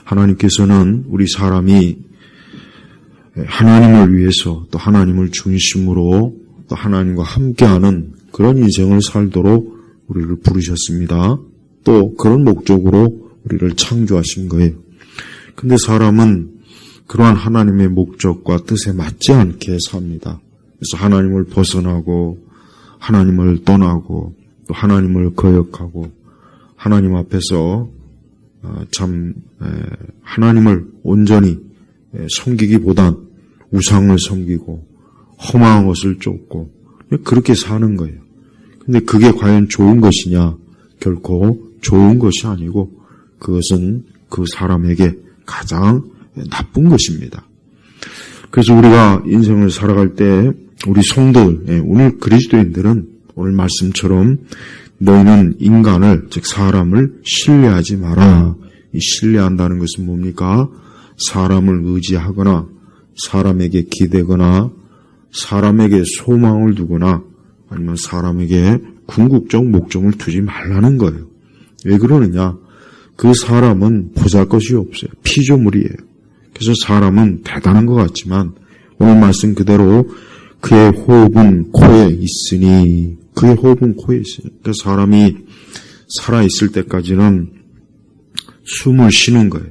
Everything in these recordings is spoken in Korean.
하나님께서는 우리 사람이 하나님을 위해서 또 하나님을 중심으로 또 하나님과 함께하는 그런 인생을 살도록 우리를 부르셨습니다. 또 그런 목적으로 우리를 창조하신 거예요. 근데 사람은 그러한 하나님의 목적과 뜻에 맞지 않게 삽니다. 그래서 하나님을 벗어나고 하나님을 떠나고 또 하나님을 거역하고 하나님 앞에서 하나님을 온전히 섬기기보단 우상을 섬기고 험한 것을 쫓고 그렇게 사는 거예요. 근데 그게 과연 좋은 것이냐? 결코 좋은 것이 아니고 그것은 그 사람에게 가장 나쁜 것입니다. 그래서 우리가 인생을 살아갈 때 우리 성도들, 오늘 그리스도인들은 오늘 말씀처럼 너희는 인간을, 즉 사람을 신뢰하지 마라. 이 신뢰한다는 것은 뭡니까? 사람을 의지하거나 사람에게 기대거나 사람에게 소망을 두거나 아니면 사람에게 궁극적 목적을 두지 말라는 거예요. 왜 그러느냐? 그 사람은 보잘것이 없어요. 피조물이에요. 그래서 사람은 대단한 것 같지만 오늘 말씀 그대로 그의 호흡은 코에 있으니 그의 호흡은 코에 있어요. 그러니까 사람이 살아있을 때까지는 숨을 쉬는 거예요.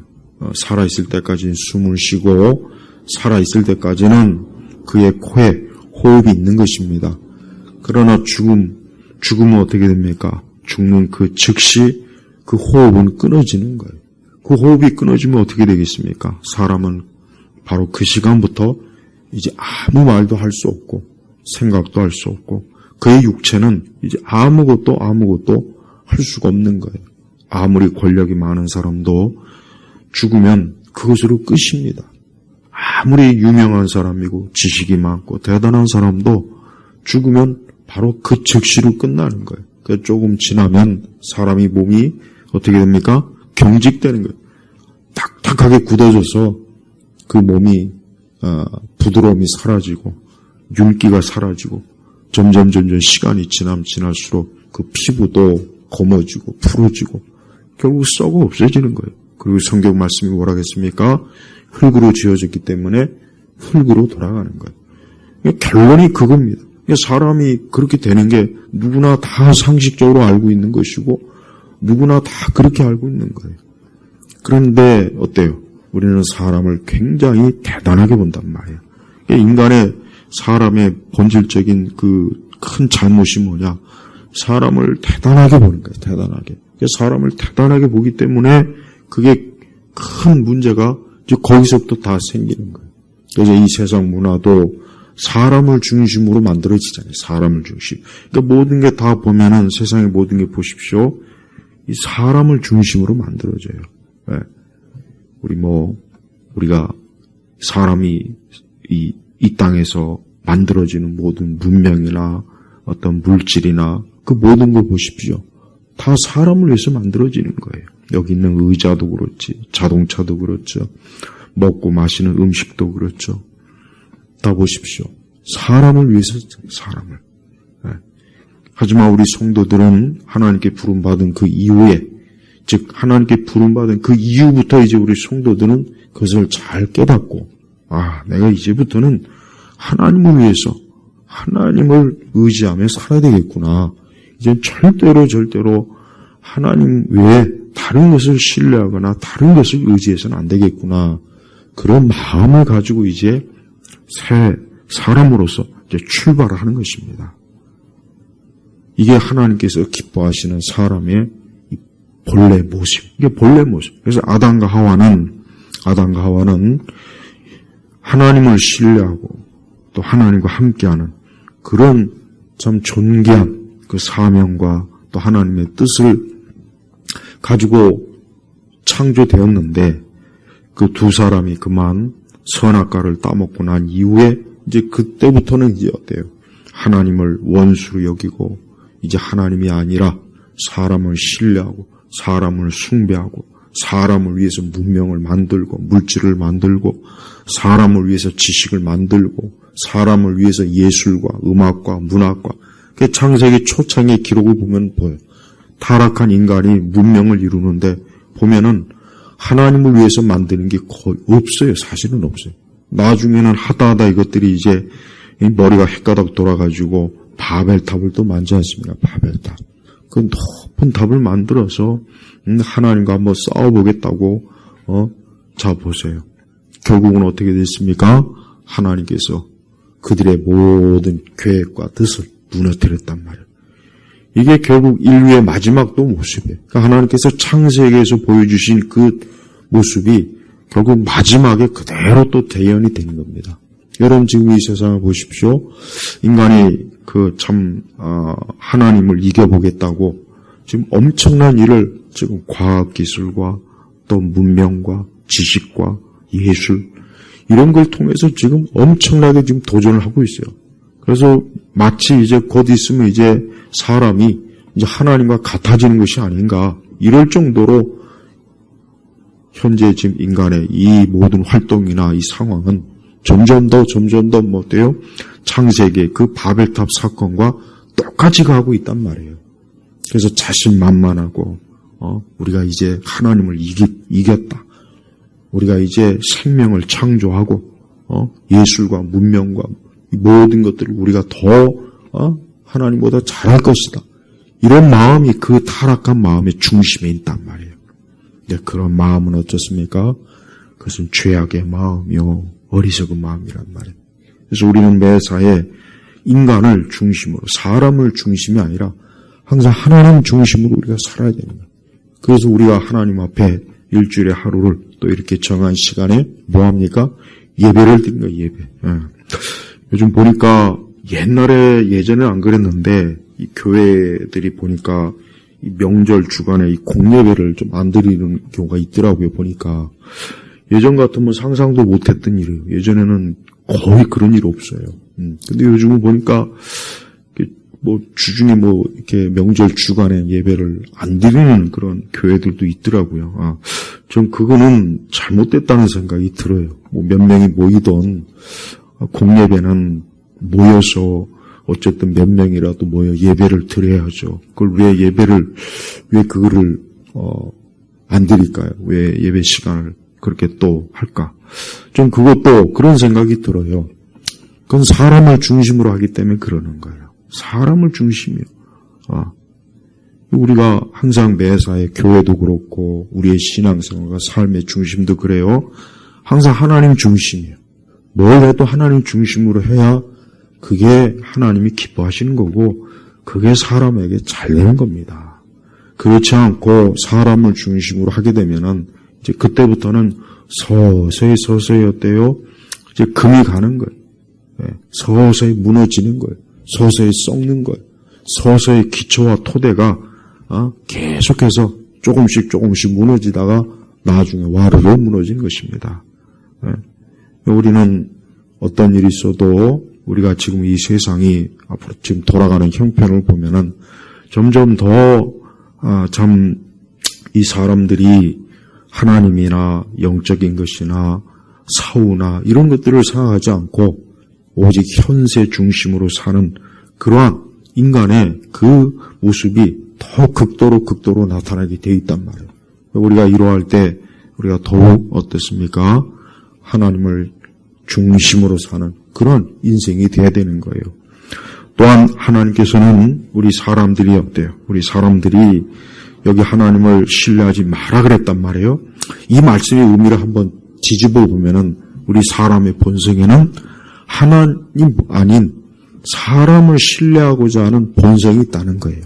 살아있을 때까지는 숨을 쉬고 살아있을 때까지는 그의 코에 호흡이 있는 것입니다. 그러나 죽으면 어떻게 됩니까? 죽는 그 즉시 그 호흡은 끊어지는 거예요. 그 호흡이 끊어지면 어떻게 되겠습니까? 사람은 바로 그 시간부터 이제 아무 말도 할 수 없고 생각도 할 수 없고 그의 육체는 이제 아무것도 할 수가 없는 거예요. 아무리 권력이 많은 사람도 죽으면 그것으로 끝입니다. 아무리 유명한 사람이고 지식이 많고 대단한 사람도 죽으면 바로 그 즉시로 끝나는 거예요. 그 조금 지나면 사람이 몸이 어떻게 됩니까? 경직되는 거예요. 탁탁하게 굳어져서 그 몸이 부드러움이 사라지고 윤기가 사라지고 점점 시간이 지날수록 그 피부도 검어지고 푸러지고 결국 썩어 없어지는 거예요. 그리고 성경 말씀이 뭐라 했습니까? 흙으로 지어졌기 때문에 흙으로 돌아가는 거예요. 결론이 그겁니다. 사람이 그렇게 되는 게 누구나 다 상식적으로 알고 있는 것이고 누구나 다 그렇게 알고 있는 거예요. 그런데 어때요? 우리는 사람을 굉장히 대단하게 본단 말이에요. 인간의 사람의 본질적인 그 큰 잘못이 뭐냐? 사람을 대단하게 보는 거예요. 대단하게. 사람을 대단하게 보기 때문에 그게 큰 문제가 이제 거기서부터 다 생기는 거예요. 그래서 이 세상 문화도 사람을 중심으로 만들어지잖아요. 사람을 중심. 그러니까 모든 게 다 보면은 세상의 모든 게 보십시오. 이 사람을 중심으로 만들어져요. 네. 우리가 사람이 이 땅에서 만들어지는 모든 문명이나 어떤 물질이나 그 모든 걸 보십시오. 다 사람을 위해서 만들어지는 거예요. 여기 있는 의자도 그렇지, 자동차도 그렇죠. 먹고 마시는 음식도 그렇죠. 다 보십시오. 사람을 위해서 사람을. 네. 하지만 우리 성도들은 하나님께 부름받은 그 이후에, 즉 하나님께 부름받은 그 이후부터 이제 우리 성도들은 그것을 잘 깨닫고 내가 이제부터는 하나님을 위해서 하나님을 의지하며 살아야 되겠구나. 이제 절대로 하나님 외에 다른 것을 신뢰하거나 다른 것을 의지해서는 안 되겠구나. 그런 마음을 가지고 이제 새 사람으로서 이제 출발을 하는 것입니다. 이게 하나님께서 기뻐하시는 사람의 본래 모습. 이게 본래 모습. 그래서 아담과 하와는 하나님을 신뢰하고 또 하나님과 함께하는 그런 참 존귀한 그 사명과 또 하나님의 뜻을 가지고 창조되었는데 그 두 사람이 그만 선악과를 따먹고 난 이후에 이제 그때부터는 이제 어때요? 하나님을 원수로 여기고 이제 하나님이 아니라 사람을 신뢰하고 사람을 숭배하고 사람을 위해서 문명을 만들고 물질을 만들고 사람을 위해서 지식을 만들고 사람을 위해서 예술과 음악과 문학과 그 창세기 초창의 기록을 보면 보여요. 타락한 인간이 문명을 이루는데 보면은 하나님을 위해서 만드는 게 거의 없어요. 사실은 없어요. 나중에는 하다 이것들이 이제 머리가 헷가닥 돌아가지고 바벨탑을 또 만지 않습니까? 바벨탑. 그 높은 탑을 만들어서 하나님과 한번 싸워보겠다고 자 보세요. 결국은 어떻게 됐습니까? 하나님께서 그들의 모든 계획과 뜻을 무너뜨렸단 말이에요. 이게 결국 인류의 마지막 또 모습이에요. 그러니까 하나님께서 창세기에서 보여주신 그 모습이 결국 마지막에 그대로 또 대연이 되는 겁니다. 여러분 지금 이 세상을 보십시오. 인간이 하나님을 이겨보겠다고 지금 엄청난 일을 지금 과학기술과 또 문명과 지식과 예술 이런 걸 통해서 지금 엄청나게 지금 도전을 하고 있어요. 그래서 마치 이제 곧 있으면 이제 사람이 이제 하나님과 같아지는 것이 아닌가 이럴 정도로 현재 지금 인간의 이 모든 활동이나 이 상황은 점점 더 뭐 어때요? 창세기의 그 바벨탑 사건과 똑같이 가고 있단 말이에요. 그래서 자신만만하고 우리가 이제 하나님을 이겼다. 우리가 이제 생명을 창조하고 예술과 문명과 모든 것들을 우리가 더 하나님보다 잘할 것이다. 이런 마음이 그 타락한 마음의 중심에 있단 말이에요. 근데 그런 마음은 어떻습니까? 그것은 죄악의 마음이요 어리석은 마음이란 말이에요. 그래서 우리는 매사에 인간을 중심으로 사람을 중심이 아니라 항상 하나님 중심으로 우리가 살아야 되는 거예요. 그래서 우리가 하나님 앞에 일주일에 하루를 또 이렇게 정한 시간에 뭐합니까? 예배를 드린 거예요. 예배. 요즘 보니까 예전에는 안 그랬는데 이 교회들이 보니까 이 명절 주간에 이 공예배를 좀 안 드리는 경우가 있더라고요. 보니까 예전 같으면 상상도 못했던 일이에요. 예전에는 거의 그런 일 없어요. 근데 요즘은 보니까 뭐 주중에 뭐 이렇게 명절 주간에 예배를 안 드리는 그런 교회들도 있더라고요. 전 그거는 잘못됐다는 생각이 들어요. 뭐 몇 명이 모이던 공예배는 모여서 어쨌든 몇 명이라도 모여 예배를 드려야죠. 그걸 왜 그거를 안 드릴까요? 왜 예배 시간을 그렇게 또 할까? 좀 그것도 그런 생각이 들어요. 그건 사람을 중심으로 하기 때문에 그러는 거예요. 사람을 중심이요. 우리가 항상 매사에 교회도 그렇고 우리의 신앙생활과 삶의 중심도 그래요. 항상 하나님 중심이에요. 뭘 해도 하나님 중심으로 해야 그게 하나님이 기뻐하시는 거고 그게 사람에게 잘 되는 겁니다. 그렇지 않고 사람을 중심으로 하게 되면은 이제 그때부터는 서서히 어때요? 이제 금이 가는 거예요. 서서히 무너지는 거예요. 서서히 썩는 거예요. 서서히 기초와 토대가 계속해서 조금씩 무너지다가 나중에 와르르 무너진 것입니다. 우리는 어떤 일이 있어도 우리가 지금 이 세상이 앞으로 지금 돌아가는 형편을 보면은 점점 더 참 이 사람들이 하나님이나 영적인 것이나 사후나 이런 것들을 생각하지 않고 오직 현세 중심으로 사는 그러한 인간의 그 모습이 더 극도로 나타나게 되어 있단 말이에요. 우리가 이러할 때 우리가 더욱 어떻습니까? 하나님을 중심으로 사는 그런 인생이 돼야 되는 거예요. 또한 하나님께서는 우리 사람들이 어때요? 우리 사람들이 여기 하나님을 신뢰하지 마라 그랬단 말이에요. 이 말씀의 의미를 한번 뒤집어 보면은 우리 사람의 본성에는 하나님 아닌 사람을 신뢰하고자 하는 본성이 있다는 거예요.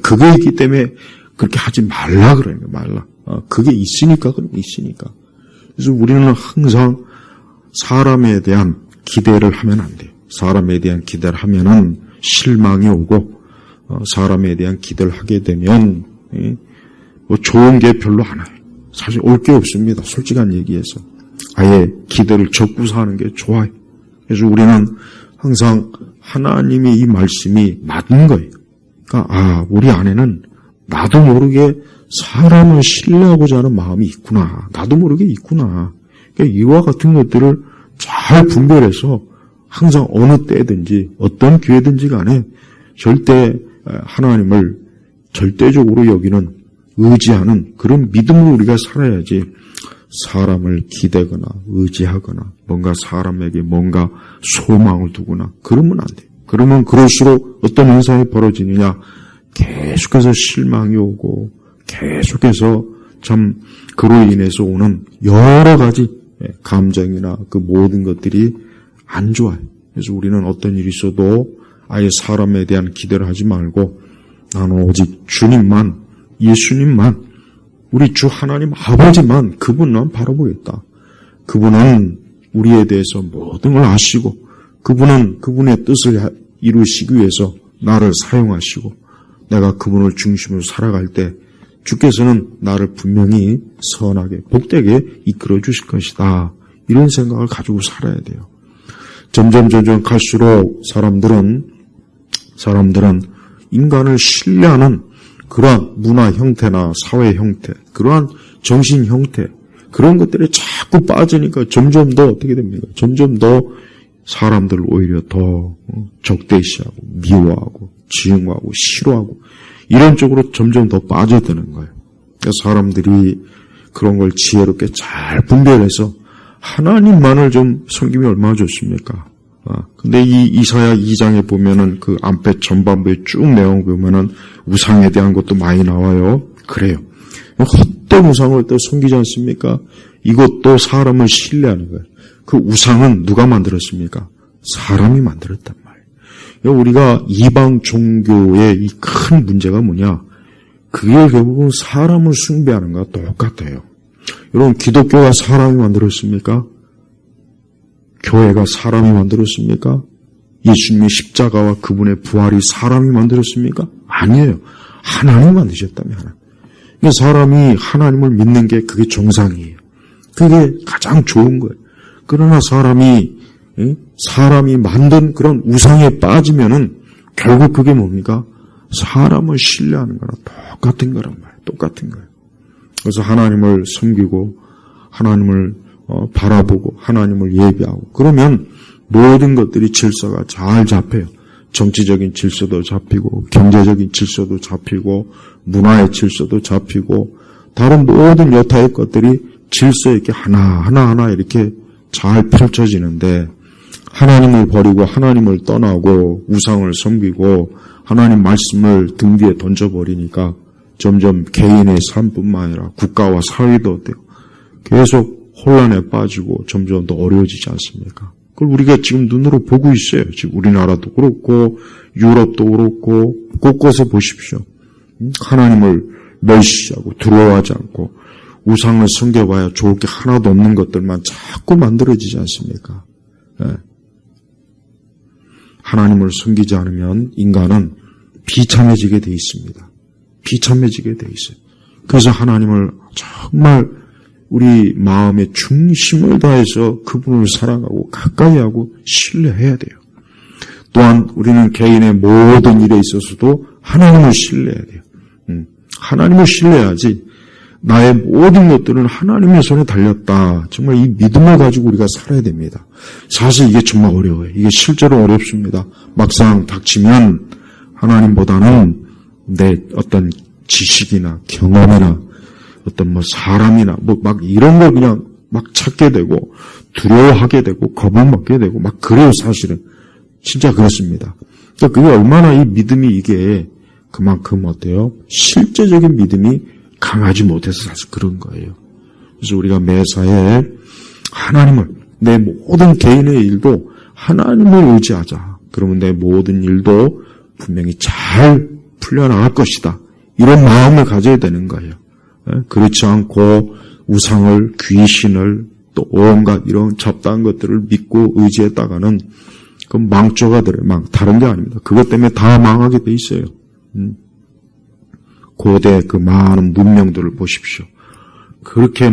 그게 있기 때문에 그렇게 하지 말라 그래요. 말라. 그게 있으니까 그런 게 있으니까. 그래서 우리는 항상 사람에 대한 기대를 하면 안 돼요. 사람에 대한 기대를 하면은 실망이 오고 사람에 대한 기대를 하게 되면 뭐 좋은 게 별로 안 와요. 사실 올 게 없습니다. 솔직한 얘기해서. 아예 기대를 접고서 하는 게 좋아요. 그래서 우리는 항상 하나님의 이 말씀이 맞는 거예요. 그러니까 우리 안에는 나도 모르게 사람을 신뢰하고자 하는 마음이 있구나. 나도 모르게 있구나. 그러니까 이와 같은 것들을 잘 분별해서 항상 어느 때든지 어떤 기회든지 간에 절대 하나님을 절대적으로 여기는 의지하는 그런 믿음으로 우리가 살아야지 사람을 기대거나 의지하거나 뭔가 사람에게 뭔가 소망을 두거나 그러면 안 돼요. 그러면 그럴수록 어떤 현상이 벌어지느냐, 계속해서 실망이 오고 계속해서 참 그로 인해서 오는 여러 가지 감정이나 그 모든 것들이 안 좋아요. 그래서 우리는 어떤 일이 있어도 아예 사람에 대한 기대를 하지 말고 나는 오직 주님만, 예수님만, 우리 주 하나님 아버지만, 그분만 바라보겠다. 그분은 우리에 대해서 모든 걸 아시고 그분은 그분의 뜻을 이루시기 위해서 나를 사용하시고 내가 그분을 중심으로 살아갈 때 주께서는 나를 분명히 선하게 복되게 이끌어 주실 것이다. 이런 생각을 가지고 살아야 돼요. 점점 갈수록 사람들은 인간을 신뢰하는 그러한 문화 형태나 사회 형태, 그러한 정신 형태, 그런 것들에 자꾸 빠지니까 점점 더 어떻게 됩니까? 점점 더 사람들을 오히려 더 적대시하고 미워하고 지응하고 싫어하고 이런 쪽으로 점점 더 빠져드는 거예요. 그래서 사람들이 그런 걸 지혜롭게 잘 분별해서 하나님만을 좀 섬기면 얼마나 좋습니까? 근데 이 이사야 2장에 보면은 그 앞에 전반부에 쭉 내용 보면은 우상에 대한 것도 많이 나와요. 그래요. 헛된 우상을 또 섬기지 않습니까? 이것도 사람을 신뢰하는 거예요. 그 우상은 누가 만들었습니까? 사람이 만들었단 말이에요. 우리가 이방 종교의 이 큰 문제가 뭐냐? 그게 결국은 사람을 숭배하는 것과 똑같아요. 여러분, 기독교가 사람이 만들었습니까? 교회가 사람이 만들었습니까? 예수님의 십자가와 그분의 부활이 사람이 만들었습니까? 아니에요. 하나님이 만드셨다며, 하나님. 그러니까 사람이 하나님을 믿는 게 그게 정상이에요. 그게 가장 좋은 거예요. 그러나 사람이 만든 그런 우상에 빠지면은 결국 그게 뭡니까? 사람을 신뢰하는 거랑 똑같은 거란 말이에요. 똑같은 거예요. 그래서 하나님을 섬기고 하나님을 바라보고 하나님을 예배하고 그러면 모든 것들이 질서가 잘 잡혀요. 정치적인 질서도 잡히고 경제적인 질서도 잡히고 문화의 질서도 잡히고 다른 모든 여타의 것들이 질서 있게 하나하나 이렇게 잘 펼쳐지는데 하나님을 버리고 하나님을 떠나고 우상을 섬기고 하나님 말씀을 등 뒤에 던져버리니까 점점 개인의 삶뿐만 아니라 국가와 사회도 어때요? 계속 혼란에 빠지고 점점 더 어려워지지 않습니까? 그걸 우리가 지금 눈으로 보고 있어요. 지금 우리나라도 그렇고 유럽도 그렇고 곳곳에 보십시오. 하나님을 멸시하고 두려워하지 않고 우상을 섬겨봐야 좋을 게 하나도 없는 것들만 자꾸 만들어지지 않습니까? 네. 하나님을 섬기지 않으면 인간은 비참해지게 돼 있습니다. 비참해지게 돼 있어요. 그래서 하나님을 정말 우리 마음의 중심을 다해서 그분을 사랑하고 가까이 하고 신뢰해야 돼요. 또한 우리는 개인의 모든 일에 있어서도 하나님을 신뢰해야 돼요. 하나님을 신뢰해야지 나의 모든 것들은 하나님의 손에 달렸다. 정말 이 믿음을 가지고 우리가 살아야 됩니다. 사실 이게 정말 어려워요. 이게 실제로 어렵습니다. 막상 닥치면 하나님보다는 내 어떤 지식이나 경험이나 어떤 사람이나 막 이런 걸 그냥 막 찾게 되고 두려워하게 되고 겁을 먹게 되고 막 그래요, 사실은. 진짜 그렇습니다. 그러니까 그게 얼마나 이 믿음이 이게 그만큼 어때요? 실제적인 믿음이 강하지 못해서 사실 그런 거예요. 그래서 우리가 매사에 하나님을, 내 모든 개인의 일도 하나님을 의지하자. 그러면 내 모든 일도 분명히 잘 풀려나갈 것이다. 이런 마음을 가져야 되는 거예요. 그렇지 않고 우상을, 귀신을, 또 온갖 이런 잡다한 것들을 믿고 의지했다가는 그 망조가 들어요. 다른 게 아닙니다. 그것 때문에 다 망하게 돼 있어요. 고대 그 많은 문명들을 보십시오. 그렇게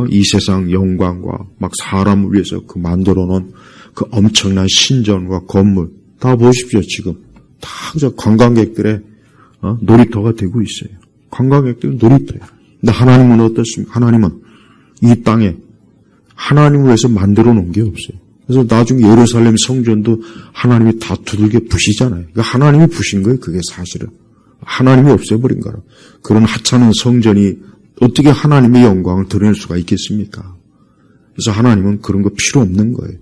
이 세상 영광과 사람을 위해서 그 만들어 놓은 그 엄청난 신전과 건물 다 보십시오. 지금 다 관광객들의 놀이터가 되고 있어요. 관광객들은 놀이터예요. 근데 하나님은 어떻습니까? 하나님은 이 땅에 하나님을 위해서 만들어 놓은 게 없어요. 그래서 나중에 예루살렘 성전도 하나님이 다 두들겨 부시잖아요. 그러니까 하나님이 부신 거예요. 그게 사실은. 하나님이 없애버린 거라. 그런 하찮은 성전이 어떻게 하나님의 영광을 드러낼 수가 있겠습니까? 그래서 하나님은 그런 거 필요 없는 거예요.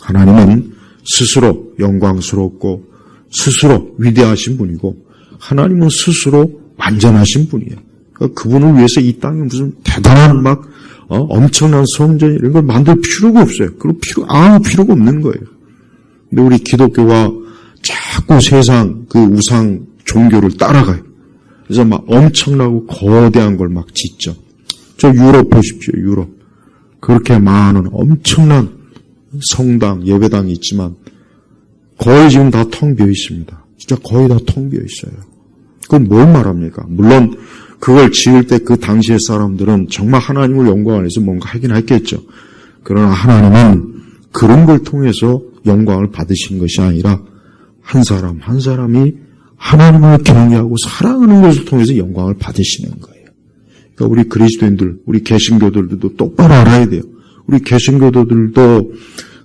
하나님은 스스로 영광스럽고 스스로 위대하신 분이고 하나님은 스스로 완전하신 분이에요. 그러니까 그분을 위해서 이 땅에 무슨 대단한 엄청난 성전 이런 걸 만들 필요가 없어요. 그리고 아무 필요가 없는 거예요. 근데 우리 기독교가 자꾸 세상 그 우상 종교를 따라가요. 그래서 막 엄청나고 거대한 걸 막 짓죠. 저 유럽 보십시오. 유럽. 그렇게 많은 엄청난 성당, 예배당이 있지만 거의 지금 다 텅 비어 있습니다. 진짜 거의 다 텅 비어 있어요. 그건 뭘 말합니까? 물론 그걸 지을 때 그 당시의 사람들은 정말 하나님을 영광 안에서 뭔가 하긴 했겠죠. 그러나 하나님은 그런 걸 통해서 영광을 받으시는 것이 아니라 한 사람 한 사람이 하나님을 경외하고 사랑하는 것을 통해서 영광을 받으시는 거예요. 그러니까 우리 그리스도인들, 우리 개신교들도 똑바로 알아야 돼요. 우리 개신교도들도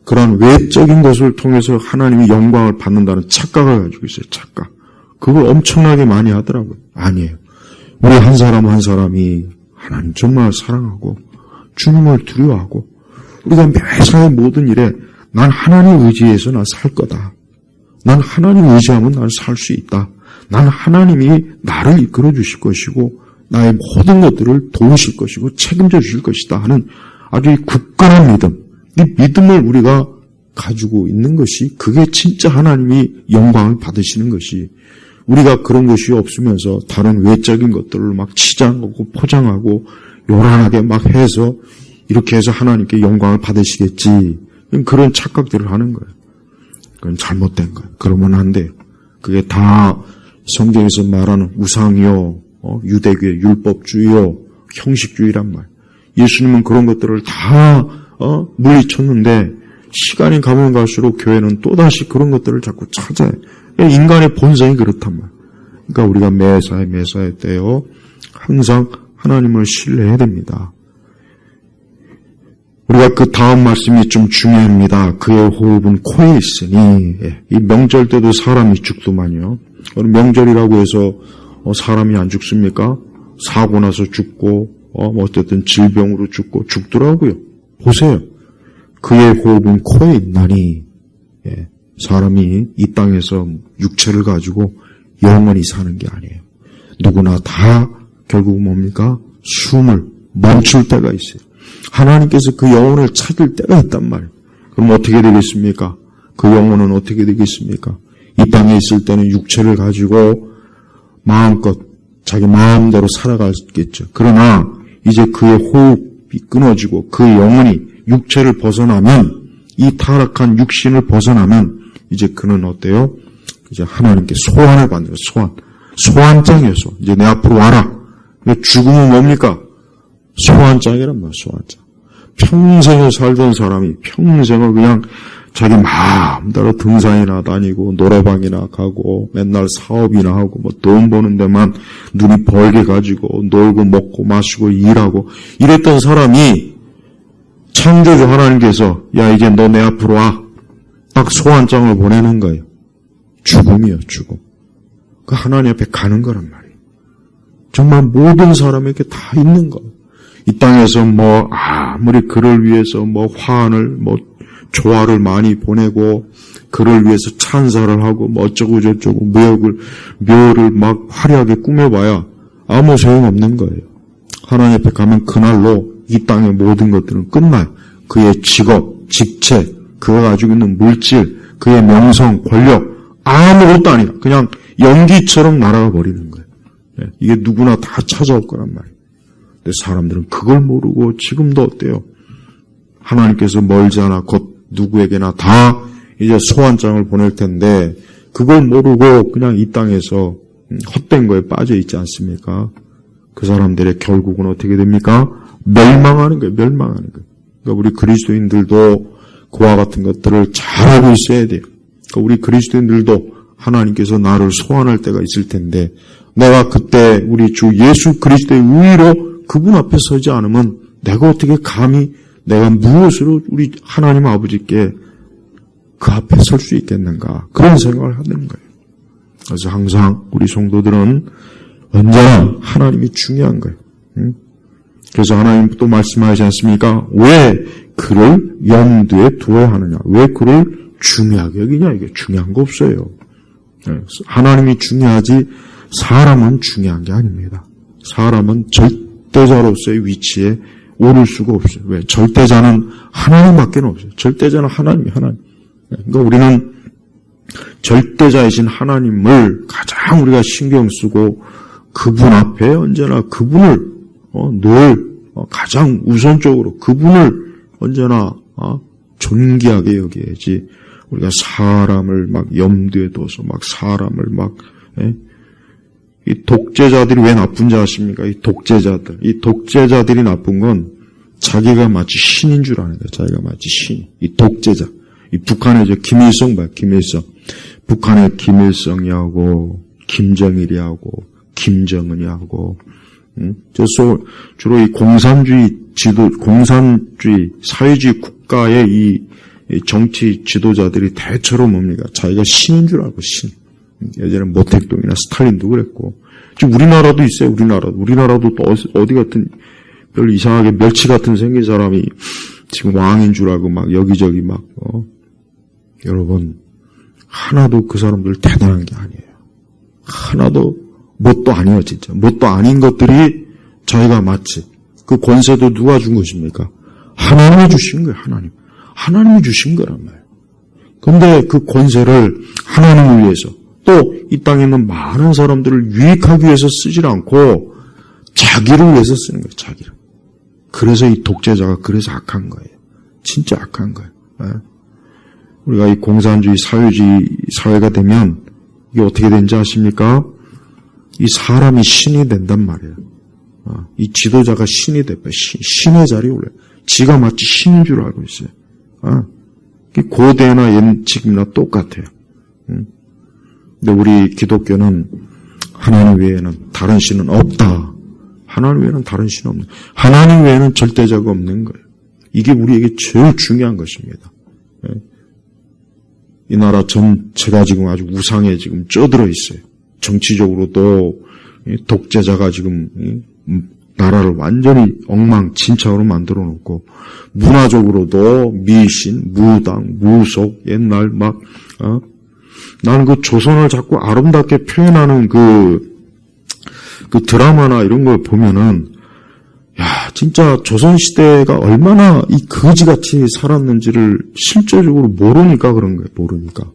그런 외적인 것을 통해서 하나님이 영광을 받는다는 착각을 가지고 있어요. 착각. 그걸 엄청나게 많이 하더라고요. 아니에요. 우리 한 사람 한 사람이 하나님 정말 사랑하고 주님을 두려워하고 우리가 매사의 모든 일에 난 하나님 의지해서 난 살 거다. 난 하나님 의지하면 난 살 수 있다. 난 하나님이 나를 이끌어 주실 것이고 나의 모든 것들을 도우실 것이고 책임져 주실 것이다 하는 아주 굳건한 믿음. 이 믿음을 우리가 가지고 있는 것이 그게 진짜 하나님이 영광을 받으시는 것이 우리가 그런 것이 없으면서 다른 외적인 것들을 막 치장하고 포장하고 요란하게 막 해서 이렇게 해서 하나님께 영광을 받으시겠지. 그런 착각들을 하는 거예요. 그건 잘못된 거예요. 그러면 안 돼요. 그게 다 성경에서 말하는 우상이요, 유대교의 율법주의요, 형식주의란 말. 예수님은 그런 것들을 다 물리쳤는데 시간이 가면 갈수록 교회는 또다시 그런 것들을 자꾸 찾아요. 인간의 본성이 그렇단 말이에요. 그러니까 우리가 매사에 떼어 항상 하나님을 신뢰해야 됩니다. 우리가 그 다음 말씀이 좀 중요합니다. 그의 호흡은 코에 있으니. 이 명절 때도 사람이 죽더만요. 명절이라고 해서 사람이 안 죽습니까? 사고 나서 죽고 어쨌든 질병으로 죽더라고요. 보세요. 그의 호흡은 코에 있나니. 사람이 이 땅에서 육체를 가지고 영원히 사는 게 아니에요. 누구나 다 결국 뭡니까? 숨을 멈출 때가 있어요. 하나님께서 그 영혼을 찾을 때가 있단 말이에요. 그럼 어떻게 되겠습니까? 그 영혼은 어떻게 되겠습니까? 이 땅에 있을 때는 육체를 가지고 마음껏 자기 마음대로 살아가겠죠. 그러나 이제 그의 호흡이 끊어지고 그 영혼이 육체를 벗어나면 이 타락한 육신을 벗어나면 이제 그는 어때요? 이제 하나님께 소환을 받는 거예요. 소환장이어서 이제 내 앞으로 와라. 죽음은 뭡니까? 소환장이란 말이에요. 소환장. 평생을 살던 사람이 평생을 그냥 자기 마음대로 등산이나 다니고 노래방이나 가고 맨날 사업이나 하고 뭐 돈 버는 데만 눈이 벌게 가지고 놀고 먹고 마시고 일하고 이랬던 사람이 창조주 하나님께서 야 이제 너 내 앞으로 와. 딱 소환장을 보내는 거예요. 죽음이요. 죽음. 그 하나님 앞에 가는 거란 말이에요. 정말 모든 사람에게 다 있는 거예요. 이 땅에서 뭐 아무리 그를 위해서 뭐 화환을 뭐 조화를 많이 보내고 그를 위해서 찬사를 하고 뭐 어쩌고 저쩌고 묘를 막 화려하게 꾸며봐야 아무 소용없는 거예요. 하나님 앞에 가면 그날로 이 땅의 모든 것들은 끝나요. 그의 직업, 직책, 그가 가지고 있는 물질, 그의 명성, 권력 아무것도 아니야. 그냥 연기처럼 날아가 버리는 거예요. 이게 누구나 다 찾아올 거란 말이에요. 근데 사람들은 그걸 모르고 지금도 어때요? 하나님께서 멀지 않아 곧 누구에게나 다 이제 소환장을 보낼 텐데 그걸 모르고 그냥 이 땅에서 헛된 거에 빠져 있지 않습니까? 그 사람들의 결국은 어떻게 됩니까? 멸망하는 거예요. 멸망하는 거예요. 그러니까 우리 그리스도인들도 그와 같은 것들을 잘 알고 있어야 돼요. 그러니까 우리 그리스도인들도 하나님께서 나를 소환할 때가 있을 텐데 내가 그때 우리 주 예수 그리스도의 의로 그분 앞에 서지 않으면 내가 어떻게 감히 내가 무엇으로 우리 하나님 아버지께 그 앞에 설 수 있겠는가 그런 생각을 하는 거예요. 그래서 항상 우리 성도들은 언제나 하나님이 중요한 거예요. 그래서 하나님 또 말씀하지 않습니까? 왜 그를 염두에 두어야 하느냐? 왜 그를 중요하게 여기냐? 이게 중요한 거 없어요. 하나님이 중요하지 사람은 중요한 게 아닙니다. 사람은 절대자로서의 위치에 오를 수가 없어요. 왜? 절대자는 하나님밖에 없어요. 절대자는 하나님. 그러니까 우리는 절대자이신 하나님을 가장 우리가 신경 쓰고 그분 앞에 언제나 그분을 늘 가장 우선적으로 그분을 언제나 존귀하게 여겨야지 우리가 사람을 막 염두에 둬서 막 사람을 막 이 독재자들이 왜 나쁜 줄 아십니까? 이 독재자들이 나쁜 건 자기가 마치 신인 줄 아는 거예요. 자기가 마치 신. 이 독재자. 이 북한의 김일성 봐, 김일성. 북한의 김일성이하고 김정일이하고 김정은이하고 주로 이 공산주의 사회주의 국가의 이 정치 지도자들이 대체로 뭡니까? 자기가 신인 줄 알고 신. 예전에 모택동이나 스탈린도 그랬고. 지금 우리나라도 있어요. 우리나라도 또 어디 같은 별 이상하게 멸치 같은 생긴 사람이 지금 왕인 줄 알고 막 여기저기 막 여러분 하나도 그 사람들 대단한 게 아니에요. 하나도 뭣도 아니에요, 진짜. 뭣도 아닌 것들이 자기가 마치 그 권세도 누가 준 것입니까? 하나님이 주신 거예요, 하나님. 하나님이 주신 거란 말이에요. 근데 그 권세를 하나님을 위해서 또 이 땅에 있는 많은 사람들을 유익하기 위해서 쓰질 않고 자기를 위해서 쓰는 거예요, 자기를. 그래서 이 독재자가 그래서 악한 거예요. 진짜 악한 거예요. 우리가 이 공산주의 사회주의 사회가 되면 이게 어떻게 되는지 아십니까? 이 사람이 신이 된단 말이에요. 이 지도자가 신이 돼요. 신의 자리에 올라요. 지가 마치 신인 줄 알고 있어요. 고대나 지금이나 똑같아요. 근데 우리 기독교는 하나님 외에는 다른 신은 없다. 하나님 외에는 다른 신은 없는. 하나님 외에는 절대자가 없는 거예요. 이게 우리에게 제일 중요한 것입니다. 이 나라 전체가 지금 아주 우상에 지금 쪄들어 있어요. 정치적으로도 독재자가 지금 나라를 완전히 엉망진창으로 만들어 놓고, 문화적으로도 미신, 무당, 무속, 옛날 나는 그 조선을 자꾸 아름답게 표현하는 그 드라마나 이런 걸 보면은, 진짜 조선시대가 얼마나 이 거지같이 살았는지를 실제적으로 모르니까 그런 거예요, 모르니까.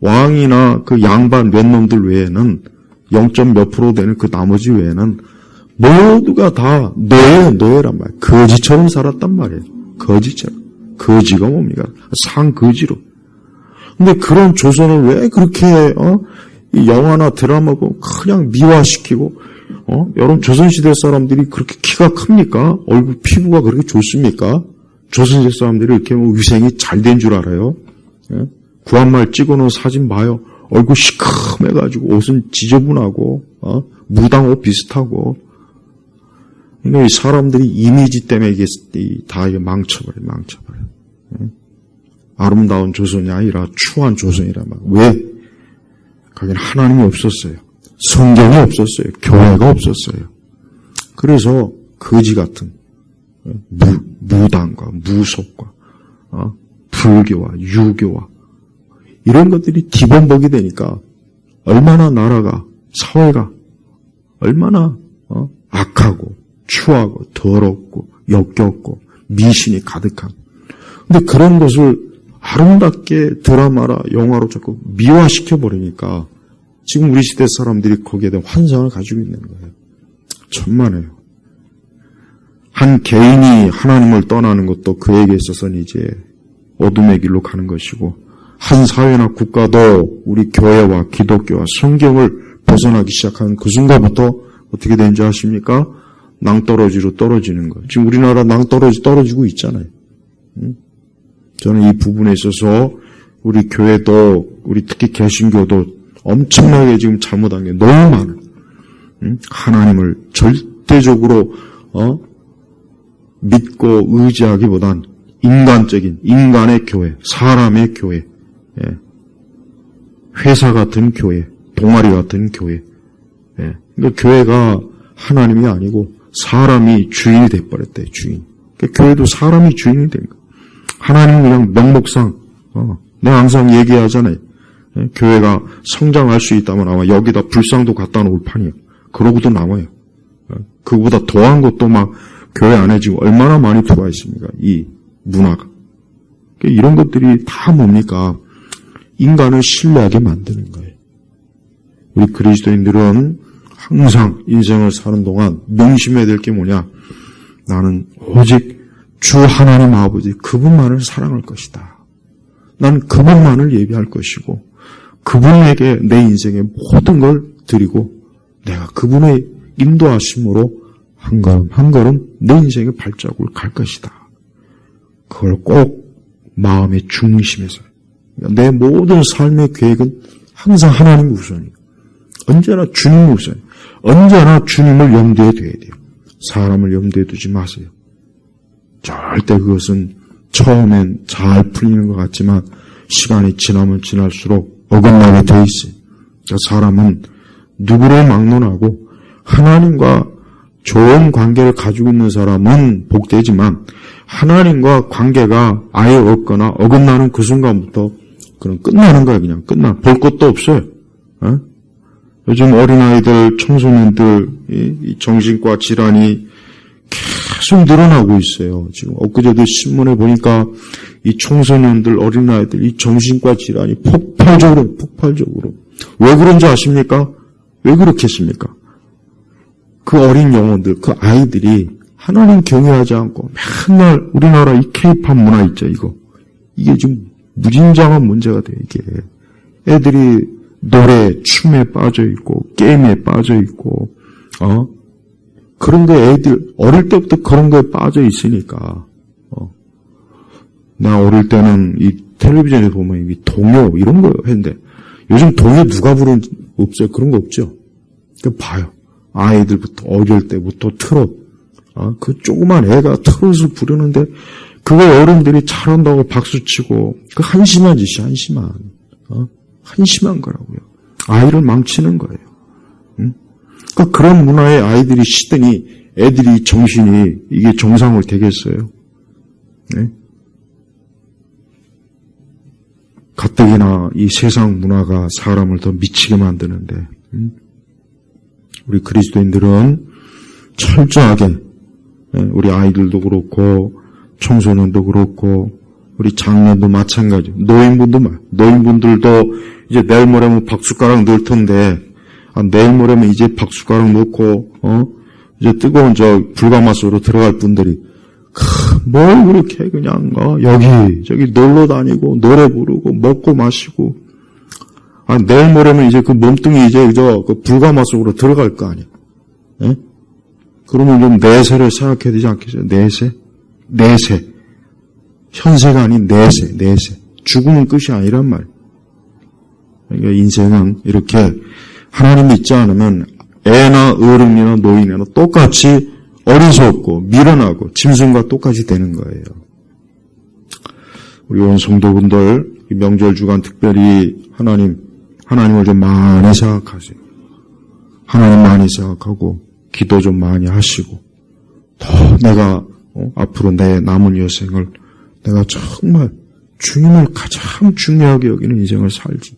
왕이나 그 양반 몇 놈들 외에는 0.몇 % 되는 그 나머지 외에는 모두가 다 노예란 말이에요. 거지처럼 살았단 말이에요. 거지처럼. 거지가 뭡니까? 상거지로. 근데 그런 조선을 왜 그렇게 이 영화나 드라마고 그냥 미화시키고 여러분 조선시대 사람들이 그렇게 키가 큽니까? 얼굴 피부가 그렇게 좋습니까? 조선시대 사람들이 이렇게 위생이 잘 된 줄 알아요? 구한말 찍어놓은 사진 봐요. 얼굴 시커매가지고 옷은 지저분하고 무당 옷 비슷하고. 그러니까 이 사람들이 이미지 때문에 이게 다 망쳐버려요. 아름다운 조선이 아니라 추한 조선이란 말이에요. 왜? 거기는 하나님이 없었어요. 성경이 없었어요. 교회가 없었어요. 그래서 거지 같은 무당과 무속과 불교와 유교와 이런 것들이 기본복이 되니까 얼마나 나라가, 사회가 얼마나 악하고 추하고 더럽고 역겹고 미신이 가득한. 근데 그런 것을 아름답게 드라마라 영화로 자꾸 미화시켜버리니까 지금 우리 시대 사람들이 거기에 대한 환상을 가지고 있는 거예요. 천만에요. 한 개인이 하나님을 떠나는 것도 그에게 있어서는 이제 어둠의 길로 가는 것이고, 한 사회나 국가도 우리 교회와 기독교와 성경을 벗어나기 시작한 그 순간부터 어떻게 되는지 아십니까? 낭떠러지로 떨어지는 거예요. 지금 우리나라 떨어지고 있잖아요. 저는 이 부분에 있어서 우리 교회도, 우리 특히 개신교도 엄청나게 지금 잘못한 게 너무 많아요. 하나님을 절대적으로 믿고 의지하기보단 인간적인, 인간의 교회, 사람의 교회, 회사 같은 교회, 동아리 같은 교회. 예. 그러니까 교회가 하나님이 아니고 사람이 주인이 돼버렸대, 주인. 그러니까 교회도 사람이 주인이 된 거야. 하나님은 그냥 명목상, 내가 항상 얘기하잖아요. 예? 교회가 성장할 수 있다면 아마 여기다 불상도 갖다 놓을 판이에요. 그러고도 남아요. 그거보다 더한 것도 막 교회 안에 지금 얼마나 많이 들어와 있습니까? 이 문화가. 이런 것들이 다 뭡니까? 인간을 신뢰하게 만드는 거예요. 우리 그리스도인들은 항상 인생을 사는 동안 명심해야 될 게 뭐냐? 나는 오직 주 하나님 아버지 그분만을 사랑할 것이다. 난 그분만을 예배할 것이고 그분에게 내 인생의 모든 걸 드리고 내가 그분의 인도하심으로 한 걸음 한 걸음 내 인생의 발자국을 갈 것이다. 그걸 꼭 마음의 중심에서 내 모든 삶의 계획은 항상 하나님 우선이에요. 언제나 주님 우선이에요. 언제나 주님을 염두에 둬야 돼요. 사람을 염두에 두지 마세요. 절대 그것은 처음엔 잘 풀리는 것 같지만 시간이 지나면 지날수록 어긋나게 돼 있어요. 그러니까 사람은 누구를 막론하고 하나님과 좋은 관계를 가지고 있는 사람은 복되지만 하나님과 관계가 아예 없거나 어긋나는 그 순간부터 그럼 끝나는 거예요. 그냥 볼 것도 없어요. 요즘 어린아이들, 청소년들 이 정신과 질환이 계속 늘어나고 있어요. 지금 엊그제도 신문에 보니까 이 청소년들, 어린아이들 이 정신과 질환이 폭발적으로 왜 그런지 아십니까? 왜 그렇겠습니까? 그 어린 영혼들, 그 아이들이 하나님 경외하지 않고 맨날 우리나라 이 케이팝 문화 있죠, 이게 지금 무진장한 문제가 돼, 이게. 애들이 노래, 춤에 빠져 있고, 게임에 빠져 있고, 그런 거 애들, 어릴 때부터 그런 거에 빠져 있으니까, 나 어릴 때는 이 텔레비전에 보면 이 동요, 이런 거 했는데, 요즘 동요 누가 부르는지 없어요? 그런 거 없죠? 봐요. 아이들부터, 어릴 때부터 트롯, 그 조그만 애가 트롯을 부르는데, 그거 어른들이 잘한다고 박수치고, 그 한심한 짓이 한심한 거라고요. 아이를 망치는 거예요. 그러니까 그런 문화에 아이들이 시더니 애들이 정신이 이게 정상을 되겠어요. 네? 가뜩이나 이 세상 문화가 사람을 더 미치게 만드는데 우리 그리스도인들은 철저하게 우리 아이들도 그렇고 청소년도 그렇고 우리 장년도 마찬가지, 노인분들도 이제 내일 모레면 박숟가락 넣을 텐데, 내일 모레면 이제 박숟가락 넣고, 이제 뜨거운 불가마스로 들어갈 분들이, 뭘 그렇게 그냥, 저기 놀러 다니고, 노래 부르고, 먹고 마시고, 내일 모레면 이제 그 몸뚱이 이제 그 불가마스로 들어갈 거 아니야. 예? 그러면 좀 내세를 생각해야 되지 않겠어요? 내세. 현세가 아닌 내세. 죽음은 끝이 아니란 말. 그러니까 인생은 이렇게 하나님 믿지 않으면 애나 어른이나 노인이나 똑같이 어리석고 미련하고 짐승과 똑같이 되는 거예요. 우리 온 성도분들 이 명절 주간 특별히 하나님을 좀 많이 생각하세요. 하나님 많이 생각하고 기도 좀 많이 하시고 더 내가 앞으로 내 남은 여생을 내가 정말 주님을 가장 중요하게 여기는 인생을 살지.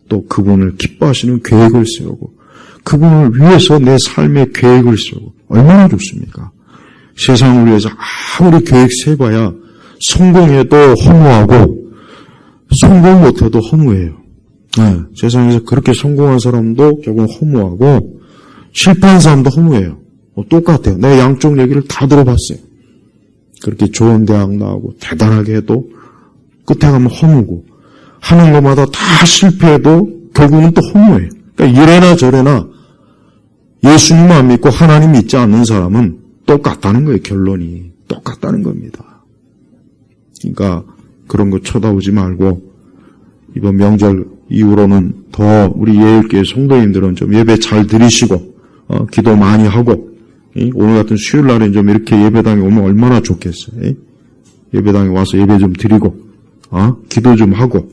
또 그분을 기뻐하시는 계획을 세우고 그분을 위해서 내 삶의 계획을 세우고 얼마나 좋습니까? 세상을 위해서 아무리 계획 세봐야 성공해도 허무하고 성공 못해도 허무해요. 네, 세상에서 그렇게 성공한 사람도 결국 허무하고 실패한 사람도 허무해요. 똑같아요. 내가 양쪽 얘기를 다 들어봤어요. 그렇게 좋은 대학 나오고 대단하게 해도 끝에 가면 허무고 하는 것마다 다 실패해도 결국은 또 허무해요. 그러니까 이래나 저래나 예수님만 믿고 하나님 믿지 않는 사람은 똑같다는 거예요. 결론이 똑같다는 겁니다. 그러니까 그런 거 쳐다보지 말고 이번 명절 이후로는 더 우리 예일교회 성도님들은 좀 예배 잘 드리시고 기도 많이 하고 오늘 같은 수요일 날에 좀 이렇게 예배당에 오면 얼마나 좋겠어요. 예배당에 와서 예배 좀 드리고 기도 좀 하고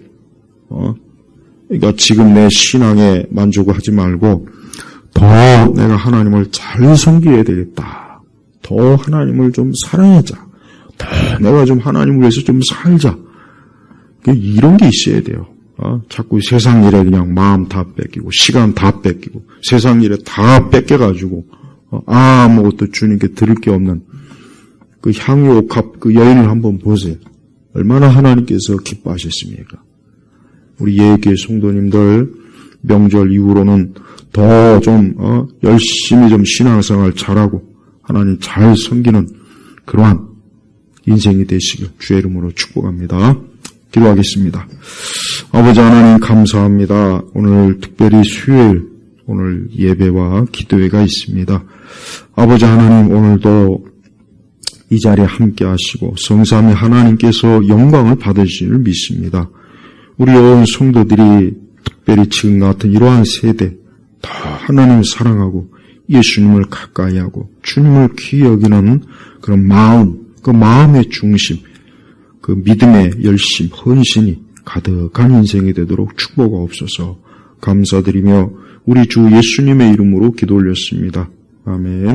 그러니까 지금 내 신앙에 만족하지 말고 더 내가 하나님을 잘 섬겨야 되겠다. 더 하나님을 좀 사랑하자. 더 내가 좀 하나님을 위해서 좀 살자. 이런 게 있어야 돼요. 자꾸 세상 일에 그냥 마음 다 뺏기고 시간 다 뺏기고 세상 일에 다 뺏겨가지고 아무것도 주님께 드릴 게 없는 그 향유옥합 그 여인을 한번 보세요. 얼마나 하나님께서 기뻐하셨습니까? 우리 예교회 성도님들 명절 이후로는 더 좀 열심히 좀 신앙생활 잘하고 하나님 잘 섬기는 그러한 인생이 되시길 주의 이름으로 축복합니다. 기도하겠습니다. 아버지 하나님 감사합니다. 오늘 특별히 수요일 오늘 예배와 기도회가 있습니다. 아버지 하나님 오늘도 이 자리에 함께 하시고 성삼위 하나님께서 영광을 받으시기를 믿습니다. 우리 온 성도들이 특별히 지금 같은 이러한 세대 더 하나님을 사랑하고 예수님을 가까이 하고 주님을 귀히 여기는 그런 마음, 그 마음의 중심, 그 믿음의 열심, 헌신이 가득한 인생이 되도록 축복하옵소서. 감사드리며 우리 주 예수님의 이름으로 기도 올렸습니다. 아멘.